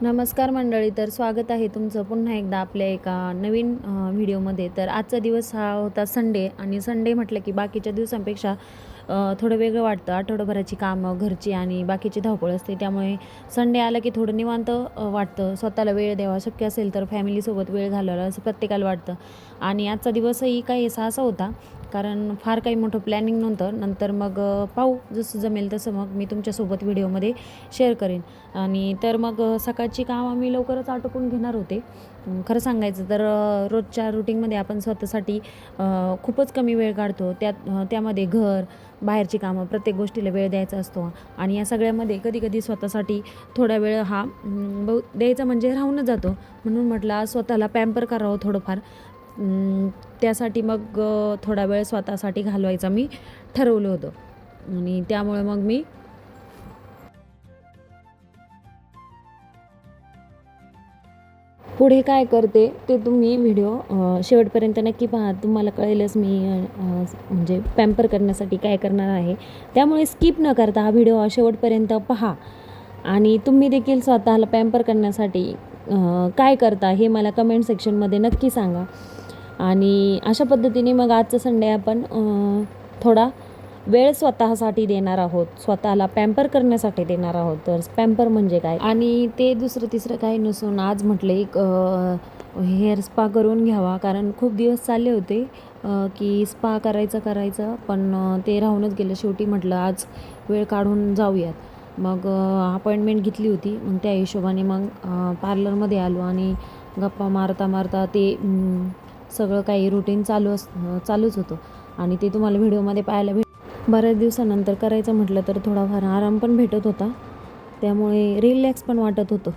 नमस्कार मंडळी. तर स्वागत आहे तुमचं पुन्हा एकदा आपल्या एका नवीन व्हिडिओमध्ये. तर आजचा दिवस हा होता संडे आणि संडे म्हटलं की बाकीच्या दिवसांपेक्षा थोडं वेगळं वाटतं. आठवडाभराची कामं घरची आणि बाकीची धावपळ असते, त्यामुळे संडे आला की थोडं निवांत वाटतं. स्वतःला वेळ द्यावा, शक्य असेल तर फॅमिलीसोबत वेळ घालवावा असं प्रत्येकाला वाटतं. आणि आजचा दिवसही काही असा होता, कारण फार काही मोठं प्लॅनिंग नव्हतं. नंतर मग पाहू जसं जमेल तसं मग मी तुमच्यासोबत व्हिडिओमध्ये शेअर करेन. आणि तर मग सकाळची कामं मी लवकरच आटोपून घेणार होते. खरं सांगायचं तर रोजच्या रुटीनमध्ये आपण स्वतःसाठी खूपच कमी वेळ काढतो. त्यामध्ये घर, बाहेरची कामं, प्रत्येक गोष्टीला वेळ द्यायचा असतो. आणि या सगळ्यामध्ये कधी-कधी स्वतःसाठी थोडा वेळ हा द्यायचा म्हणजे राहूनच जातो. म्हणून म्हटलं आज स्वतःला पॅम्पर करावं थोडंफार. त्यासाठी मग थोडा वेळ स्वतःसाठी घालवायचा मी ठरवलं होतं. आणि त्यामुळे मग मी पुढे काय करते ते तुम्ही व्हिडिओ शेवटपर्यंत नक्की पहा. तुम्हाला कळेलच मी म्हणजे पॅम्पर करण्यासाठी काय करणार आहे. त्यामुळे स्किप न करता हा व्हिडिओ शेवटपर्यंत पहा. आणि तुम्ही देखील स्वतःला पॅम्पर करण्यासाठी काय करता हे मला कमेंट सेक्शनमध्ये नक्की सांगा. आणि अशा पद्धतीने मग आजचं संडे आपण थोडा वेळ स्वतःसाठी देणार आहोत, स्वतःला पॅम्पर करण्यासाठी देणार आहोत. तर पॅम्पर म्हणजे काय आणि ते दुसरं तिसरं काही नसून आज म्हटलं एक हेअर स्पा करून घ्यावा. कारण खूप दिवस चालले होते की स्पा करायचं पण ते राहूनच गेलं. शेवटी म्हटलं आज वेळ काढून जाऊयात. मग अपॉइंटमेंट घेतली होती. मग त्या हिशोबाने मग पार्लरमध्ये आलो आणि गप्पा मारता मारता ते सगळं काही रुटीन चालूच होतं. आणि ते तुम्हाला व्हिडिओमध्ये पाहायला बऱ्याच दिवसानंतर करायचं म्हटलं तर थोडाफार आराम पण भेटत होता, त्यामुळे रिलॅक्स पण वाटत होतं.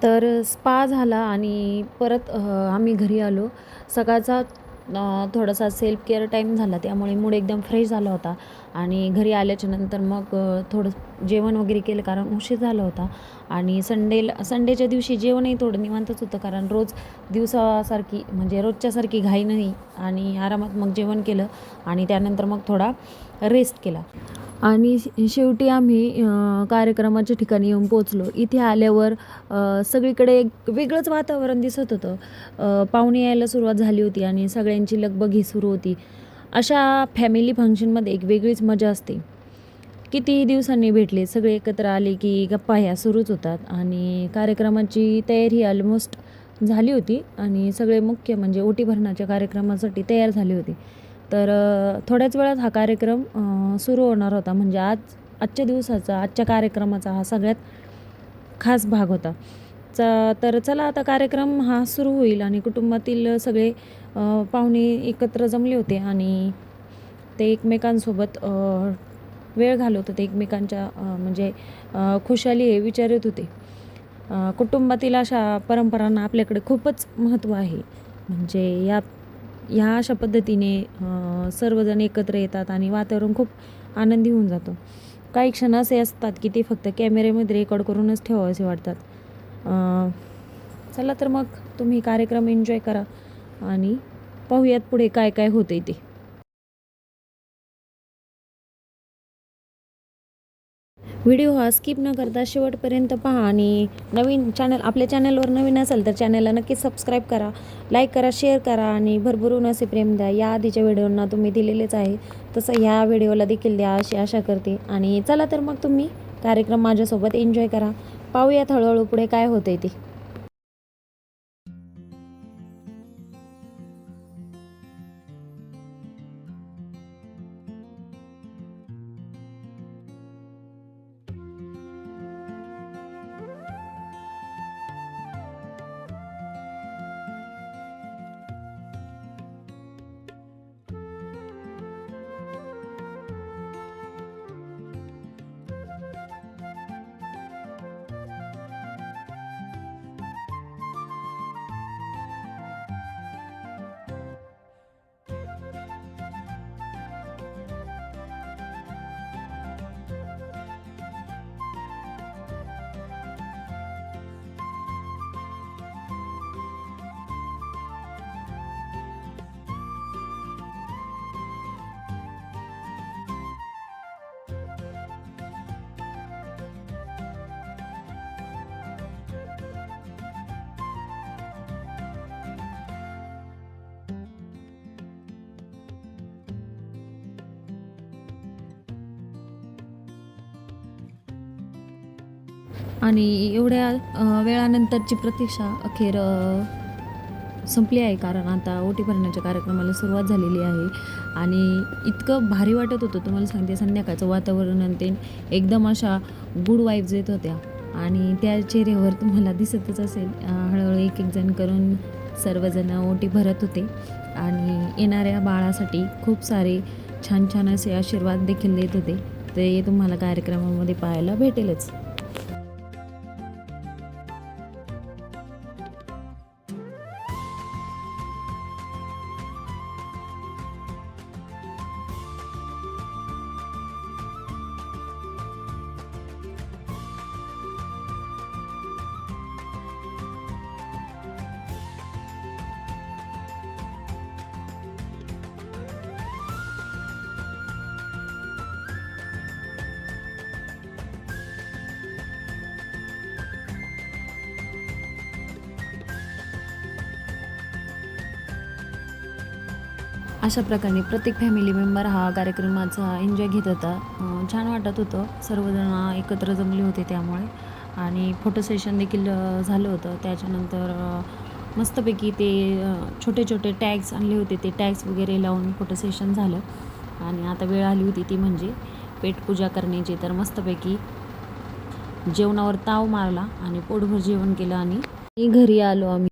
तर स्पा झाला आणि परत आम्ही घरी आलो. सकाळचा थोडासा सेल्फ केअर टाईम झाला, त्यामुळे मूड एकदम फ्रेश झाला होता. आणि घरी आल्याच्यानंतर मग थोडं जेवण वगैरे केलं, कारण उशीर झाला होता. आणि संडेच्या दिवशी जेवणही थोडं निवांतच होतं, कारण रोज दिवसासारखी म्हणजे रोजच्यासारखी घाई नाही. आणि आरामात मग जेवण केलं आणि त्यानंतर मग थोडा रेस्ट केला. आणि शेवटी आम्ही कार्यक्रमाच्या ठिकाणी येऊन पोचलो. इथे आल्यावर सगळीकडे एक वेगळंच वातावरण दिसत होतं. पाहुणे यायला सुरुवात झाली होती आणि सगळ्यांची लगबग ही सुरू होती. अशा फॅमिली फंक्शनमध्ये एक वेगळीच मजा असते. कितीही दिवसांनी भेटले सगळे एकत्र आले की गप्पा ह्या सुरूच होतात. आणि कार्यक्रमाची तयारी ऑलमोस्ट झाली होती आणि सगळे मुख्य म्हणजे ओटी भरण्याच्या कार्यक्रमासाठी तयार झाली होती. तर थोड्याच वेळात हा कार्यक्रम सुरू होणार होता. म्हणजे आजच्या कार्यक्रमाचा हा सगळ्यात खास भाग होता. तर चला आता कार्यक्रम हा सुरू होईल आणि कुटुंबातील सगळे पाहुणे एकत्र जमले होते आणि ते एकमेकांसोबत वेळ घालवत होते. एकमेकांच्या म्हणजे खुशाली हे विचारत होते. कुटुंबातील अशा परंपरांना आपल्याकडे खूपच महत्त्व आहे. म्हणजे ह्या अशा पद्धतीने सर्वजण एकत्र येतात आणि वातावरण खूप आनंदी होऊन जातो. काही क्षण असे असतात की ते फक्त कॅमेऱ्यामध्ये रेकॉर्ड करूनच ठेवावेसे वाटतात. चला तर मग तुम्ही कार्यक्रम एन्जॉय करा आणि पाहूयात पुढे काय काय होते ते. व्हिडिओ हा स्किप न करता शेवटपर्यंत पहा. आणि आपल्या चॅनलवर नवीन असेल तर चॅनलला नक्की सबस्क्राईब करा, लाईक करा, शेअर करा आणि भरभरून असे प्रेम द्या. या आधीच्या व्हिडिओंना तुम्ही दिलेलेच आहे, तसं ह्या व्हिडिओला देखील द्या अशी आशा करते. आणि चला तर मग तुम्ही कार्यक्रम माझ्यासोबत एन्जॉय करा. पाहूयात हळूहळू पुढे काय होते ते. आणि एवढ्या वेळानंतरची प्रतीक्षा अखेर संपली आहे, कारण आता ओटी भरण्याच्या कार्यक्रमाला सुरुवात झालेली आहे. आणि इतकं भारी वाटत होतं, तुम्हाला सांगते, संध्याकाळचं वातावरण आणि ते एकदम अशा गुड वाईब्स येत होत्या. आणि त्या चेहऱ्यावर तुम्हाला दिसतच असेल, हळूहळू एक एक जण करून सर्वजण ओटी भरत होते आणि येणाऱ्या बाळासाठी खूप सारे छान छान असे आशीर्वाद देखील देत होते. ते तुम्हाला कार्यक्रमामध्ये पाहायला भेटेलच. अशा प्रकारे प्रत्येक फॅमिली मेंबर हा कार्यक्रमाचा एन्जॉय घेत होता. छान वाटत होतं, सर्वजण एकत्र जमले होते त्यामुळे. आणि फोटो सेशन देखील झालं होतं. त्याच्यानंतर मस्तपैकी ते छोटे छोटे टॅग्स आणले होते, ते टॅग्स वगैरे लावून फोटो सेशन झालं. आणि आता वेळ आली होती ती म्हणजे पेटपूजा करण्याची. तर मस्तपैकी जेवणावर ताव मारला आणि पोटभर जेवण केलं आणि घरी आलो आम्ही.